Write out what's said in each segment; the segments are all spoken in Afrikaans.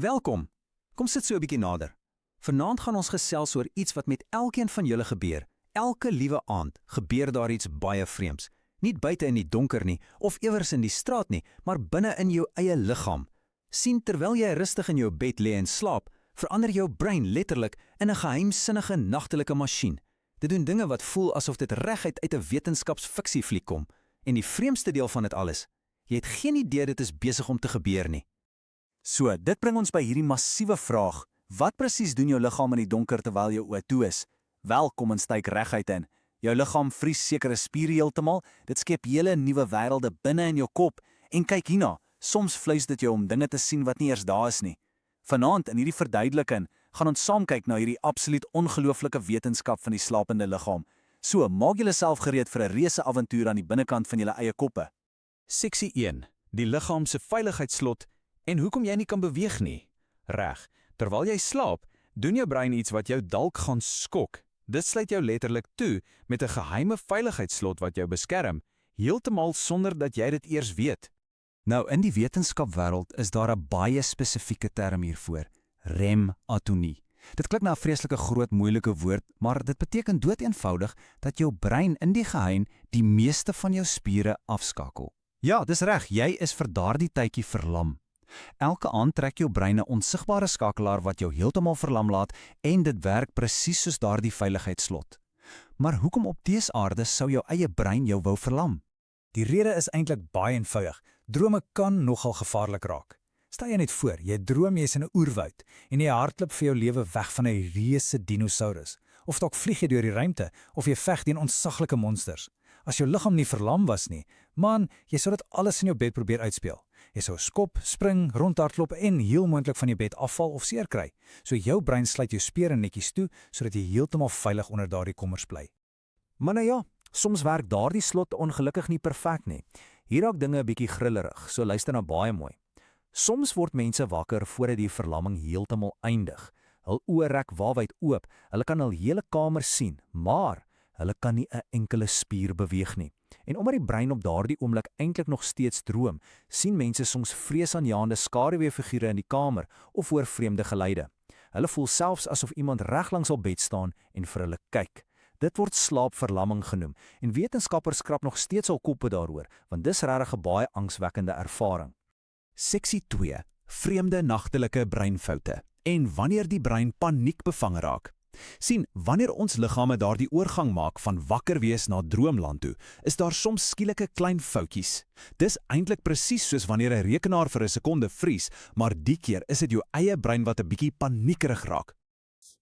Welkom. Kom sit so 'n bietjie nader. Vanaand gaan ons gesels oor iets wat met elkeen van julle gebeur. Elke liewe aand gebeur daar iets baie vreemds. Nie buite in die donker nie, of iewers in die straat nie, maar binne in jou eie liggaam. Sien, terwyl jy rustig in jou bed lê en slaap, verander jou brein letterlik in 'n geheimsinnige nagtelike masjien. Dit doen dinge wat voel asof dit reguit uit 'n wetenskapsfiksiefliek kom. En die vreemdste deel van dit alles, jy het geen idee dit is besig om te gebeur nie. So, dit bring ons by hierdie massiewe vraag. Wat presies doen jou liggaam in die donker terwyl jou oë toe is? Wel, kom ons styk reguit in. Jou liggaam vries sekere spiere heeltemal, dit skep hele nuwe wêrelde binne in jou kop. En kyk hierna, soms vleis dit jou om dinge te sien wat nie eers daar is nie. Vanaand in hierdie verduideliking gaan ons saam kyk na hierdie absoluut ongelooflike wetenskap van die slapende liggaam. So, maak julleself gereed vir 'n reuse avontuur aan die binnekant van julle eie koppe. Seksie 1. Die liggaam se veiligheidslot en hoekom jy nie kan beweeg nie. Reg, terwyl jy slaap, doen jou brein iets wat jou dalk gaan skok. Dit sluit jou letterlik toe met 'n geheime veiligheidslot wat jou beskerm, heeltemal sonder dat jy dit eers weet. Nou, in die wetenskapwêreld is daar 'n baie spesifieke term hiervoor: REM-atonie. Dit klink na 'n vreeslike groot moeilike woord, maar dit beteken doeteenvoudig dat jou brein in die geheim die meeste van jou spiere afskakel. Ja, dis reg, jy is vir daardie tydjie verlam. Elke aand trek jou brein 'n onsigbare skakelaar wat jou heeltemal verlam laat en dit werk presies soos daardie veiligheidslot. Maar hoekom op dese aarde sou jou eie brein jou wou verlam? Die rede is eintlik baie eenvoudig. Drome kan nogal gevaarlik raak. Stel jy net voor, jy droom jy's in 'n oerwoud en jy hardloop vir jou lewe weg van 'n reuse dinosaurus. Of dalk vlieg jy deur die ruimte of jy veg teen ontsaglike monsters. As jou liggaam nie verlam was nie, man, jy sou dit alles in jou bed probeer uitspeel. Jy sou skop, spring, rondhardloop en heel moontlik van jou bed afval of seer kry. So jou brein sluit jou spiere netjies toe sodat jy heeltemal veilig onder daardie kommers bly. Maar nou ja, soms werk daardie slot ongelukkig nie perfek nie. Hier raak dinge 'n bietjie grillerig, so luister nou baie mooi. Soms word mense wakker voordat die verlamming heeltemal eindig. Hul oë rek waawyd oop, hulle kan hul hele kamer sien, maar hulle kan nie 'n enkele spier beweeg nie. En omdat die brein op daardie oomblik eintlik nog steeds droom, sien mense soms vreesaanjaende skaduweefigure in die kamer of hoor vreemde geluide. Hulle voel selfs asof iemand reg langs hul bed staan en vir hulle kyk. Dit word slaapverlamming genoem en wetenskappers skrap nog steeds hul koppe daaroor, want dis regtig 'n baie angswekkende ervaring. Seksie 2. Vreemde nagtelike breinfoute en wanneer die brein paniekbevange raak. Sien, wanneer ons liggame daardie oorgang maak van wakker wees na droomland toe, is daar soms skielike klein foutjies. Dis eintlik presies soos wanneer 'n rekenaar vir 'n sekonde vries, maar die keer is dit jou eie brein wat 'n bietjie paniekerig raak.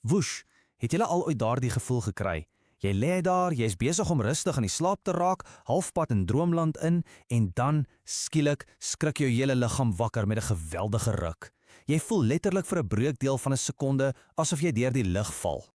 Woesh, het julle al ooit daardie gevoel gekry? Jy lê daar, jy's besig om rustig in die slaap te raak, halfpad in droomland in, en dan, skielik, skrik jou hele liggaam wakker met 'n geweldige ruk. Jy voel letterlik vir 'n breukdeel van 'n sekonde asof jy deur die lug val.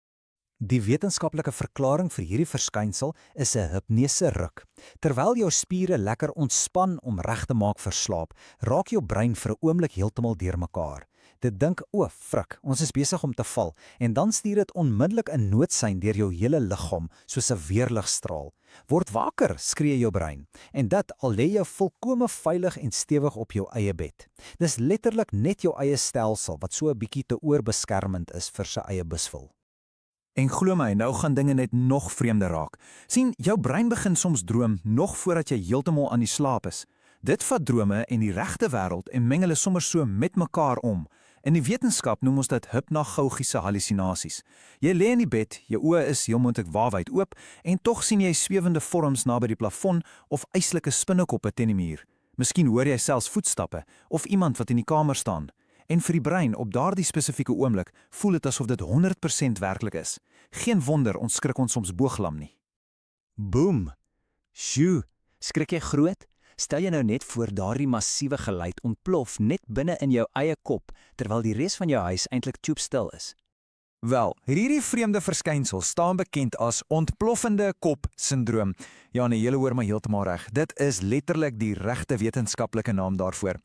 Die wetenskaplike verklaring vir hierdie verskynsel is 'n hipnese ruk. Terwyl jou spiere lekker ontspan om reg te maak vir slaap, raak jou brein vir 'n oomblik heeltemal deurmekaar. Dit dink, "O, frik, ons is besig om te val," en dan stuur dit onmiddellik 'n noodsein deur jou hele liggaam soos 'n weerligstraal. "Word wakker," skree jou brein, en dit al lê jy volkome veilig en stewig op jou eie bed. Dis letterlik net jou eie stelsel wat so 'n bietjie te oorbeskermend is vir sy eie beswil. En glo my, nou gaan dinge net nog vreemder raak. Sien, jou brein begin soms droom nog voordat jy heeltemal aan die slaap is. Dit vat drome en die regte wêreld en meng hulle sommer so met mekaar om. In die wetenskap noem ons dit hypnagogiese hallusinasies. Jy lê in die bed, jou oë is heel moontlik waawyd oop en tog sien jy swewende vorms naby die plafon of yslike spinnekoppe teen die muur. Miskien hoor jy selfs voetstappe of iemand wat in die kamer staan. En vir die brein op daardie spesifieke oomblik voel dit asof dit 100% werklik is. Geen wonder ons skrik ons soms booglam nie. Boom! Sjoe, skrik jy groot? Stel jy nou net voor daardie massiewe geluid ontplof net binne in jou eie kop, terwyl die res van jou huis eintlik stoepstil is. Wel, hierdie vreemde verskynsel staan bekend as ontploffende kop-sindroom. Ja, nee, julle hoor maar heeltemal reg. Dit is letterlik die regte wetenskaplike naam daarvoor.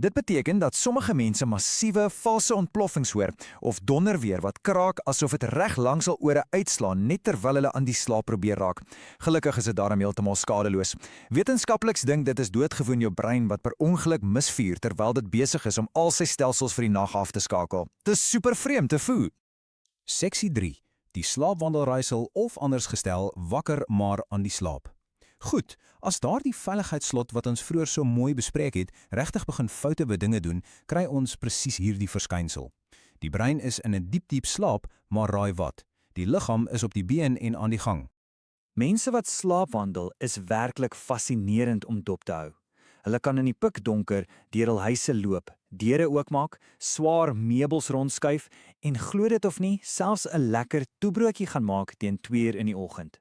Dit beteken dat sommige mense massiewe valse ontploffings hoor of donderweer wat kraak asof dit reg langs hul ore uitslaan net terwyl hulle aan die slaap probeer raak. Gelukkig is dit daarom heeltemal skadeloos. Wetenskaplikes dink dit is doodgewoon jou brein wat per ongeluk misvuur terwyl dit besig is om al sy stelsels vir die nag af te skakel. Dis super vreemd te voel. Seksie 3. Die slaapwandelraaisel of anders gestel, wakker maar aan die slaap. Goed, as daardie veiligheidslot wat ons vroeër so mooi bespreek het, regtig begin foute by dinge doen, kry ons presies hierdie verskynsel. Die brein is in 'n diep slaap, maar raai wat? Die liggaam is op die been en aan die gang. Mense wat slaapwandel is werklik fascinerend om dop te hou. Hulle kan in die pikdonker deur hul huise loop, deure oopmaak, swaar meubels rondskuif en glo dit of nie, selfs 'n lekker toebroodjie gaan maak teen 2:00 in die oggend.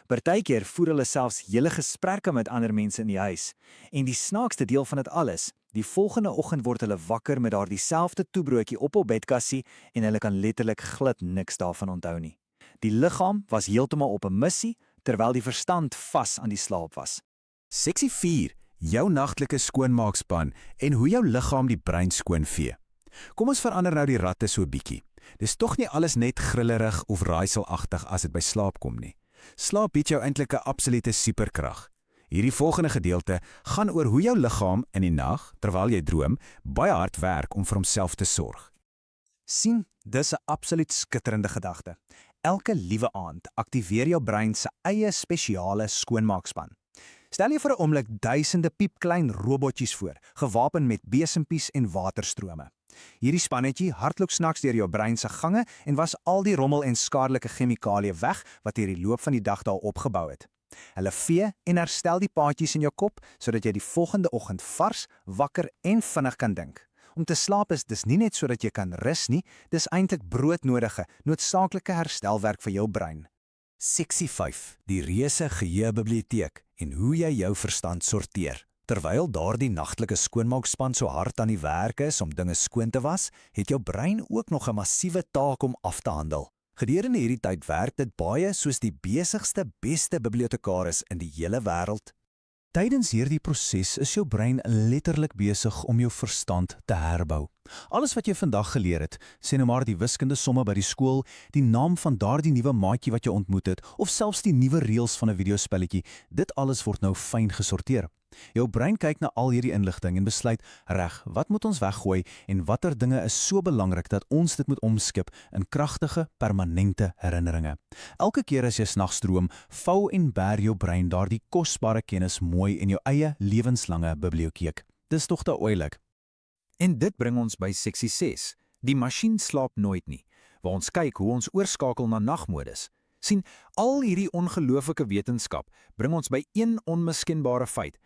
Partykeer voer hulle selfs hele gesprekke met ander mense in die huis. En die snaakste deel van dit alles, die volgende oggend word hulle wakker met daardie selfde toebroodjie op hul bedkassie en hulle kan letterlik glad niks daarvan onthou nie. Die liggaam was heeltemal op 'n missie terwyl die verstand vas aan die slaap was. Seksie 4. Jou nagtelike skoonmaakspan en hoe jou liggaam die brein skoonvee. Kom ons verander nou die ratte so bietjie. Dis tog nie alles net grillerig of raaiselagtig as dit by slaap kom nie. Slaap bied jou eintlik 'n absolute superkrag. Hierdie volgende gedeelte gaan oor hoe jou liggaam in die nag, terwyl jy droom, baie hard werk om vir homself te sorg. Sien, dis 'n absoluut skitterende gedagte. Elke liewe aand aktiveer jou brein se eie spesiale skoonmaakspan. Stel jy vir 'n oomblik duisende piepklein robotjies voor, gewapen met besempies en waterstrome. Hierdie spannetjie hardloop snaaks deur jou brein se gange en was al die rommel en skadelike chemikalieë weg wat deur die loop van die dag daar opgebou het. Hulle vee en herstel die paadjies in jou kop sodat jy die volgende oggend vars, wakker en vinnig kan dink. Om te slaap is dis nie net sodat jy kan rus nie, dis eintlik broodnodige, noodsaaklike herstelwerk vir jou brein. Seksie 5. Die reuse geheuebiblioteek en hoe jy jou verstand sorteer. Terwyl daardie nagtelike skoonmaakspan so hard aan die werk is om dinge skoon te was, het jou brein ook nog 'n massiewe taak om af te handel. Gedurende hierdie tyd werk dit baie soos die besigste, beste bibliotekaris in die hele wêreld. Tydens hierdie proses is jou brein letterlik besig om jou verstand te herbou. Alles wat jy vandag geleer het, sê nou maar die wiskunde somme by die skool, die naam van daardie nuwe maatjie wat jy ontmoet het, of selfs die nuwe reëls van 'n videospelletjie, dit alles word nou fyn gesorteer. Jou brein kyk na al hierdie inligting en besluit, reg, wat moet ons weggooi en watter dinge is so belangrik dat ons dit moet omskep in kragtige, permanente herinneringe. Elke keer as jy snags droom, vou en bær jou brein daardie kosbare kennis mooi in jou eie lewenslange biblioteek. Dis tog te oulik. En dit bring ons by seksie 6. Die masjien slaap nooit nie, waar ons kyk hoe ons oorskakel na nagmodus. Sien, al hierdie ongelooflike wetenskap bring ons by een onmiskenbare feit.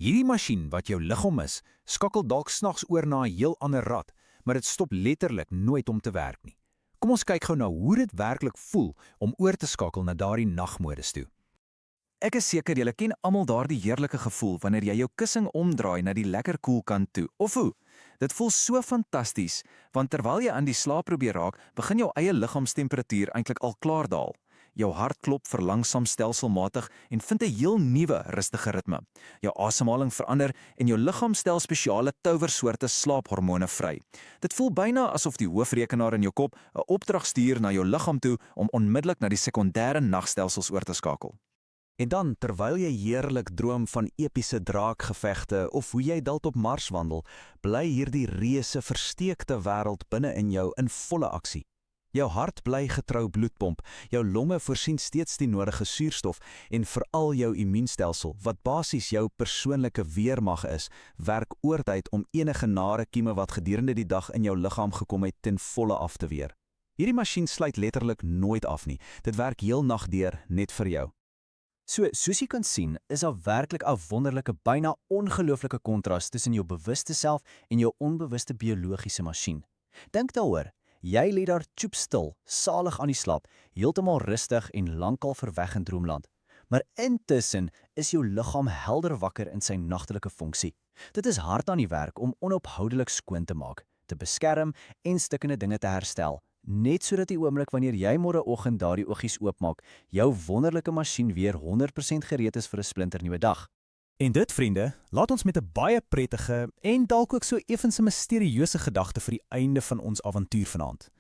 Hierdie masjien wat jou liggaam is, skakel dalk snags oor na 'n heel ander rad, maar dit stop letterlik nooit om te werk nie. Kom ons kyk gou na hoe dit werklik voel om oor te skakel na daardie nagmodus toe. Ek is seker julle ken almal daardie heerlike gevoel wanneer jy jou kussing omdraai na die lekker koelkant toe. Of hoe? Dit voel so fantasties, want terwyl jy aan die slaap probeer raak, begin jou eie liggaamstemperatuur eintlik al klaar daal. Jou hart klop verlangsaam stelselmatig en vind 'n heel nuwe rustige ritme. Jou asemhaling verander en jou liggaam stel spesiale towersoorte slaaphormone vry. Dit voel byna asof die hoofrekenaar in jou kop 'n opdrag stuur na jou liggaam toe om onmiddellik na die sekondêre nagstelsels oor te skakel. En dan, terwyl jy heerlik droom van epiese draakgevegte of hoe jy dalk op Mars wandel, bly hierdie reuse versteekte wêreld binne in jou in volle aksie. Jou hart bly getrou bloedpomp, jou longe voorsien steeds die nodige suurstof en veral jou immuunstelsel, wat basies jou persoonlike weermag is, werk oortyd om enige nare kieme wat gedurende die dag in jou liggaam gekom het ten volle af te weer. Hierdie masjien sluit letterlik nooit af nie. Dit werk heel nag deur net vir jou. Soos jy kan sien, is daar werklik 'n wonderlike, byna ongelooflike kontras tussen jou bewuste self en jou onbewuste biologiese masjien. Dink daaroor, jy lê daar choopstil, salig aan die slaap, heeltemal rustig en lankal verweg in droomland. Maar intussen is jou liggaam helder wakker in sy nagtelike funksie. Dit is hard aan die werk om onophoudelik skoon te maak, te beskerm en stukkende dinge te herstel, net sodat die oomblik wanneer jy môreoggend daardie oogies oopmaak, jou wonderlike masjien weer 100% gereed is vir 'n splinternuwe dag. En dit, vriende, laat ons met 'n baie prettige en dalk ook so effens 'n misterieuse gedagte vir die einde van ons avontuur vanaand.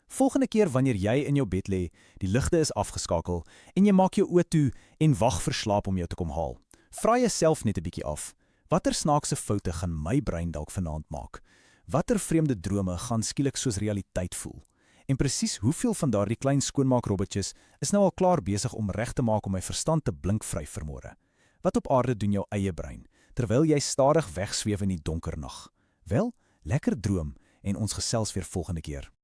Volgende keer wanneer jy in jou bed lê, die ligte is afgeskakel en jy maak jou oë toe en wag vir slaap om jou te kom haal, vra jouself net 'n bietjie af. Watter snaakse foute gaan my brein dalk vanaand maak? Watter vreemde drome gaan skielik soos realiteit voel? En presies hoeveel van daardie klein skoonmaakrobotjies is nou al klaar besig om reg te maak om my verstand te blink vry vermôre? Wat op aarde doen jou eie brein, terwyl jy stadig wegsweef in die donker nag? Wel, lekker droom en ons gesels weer volgende keer.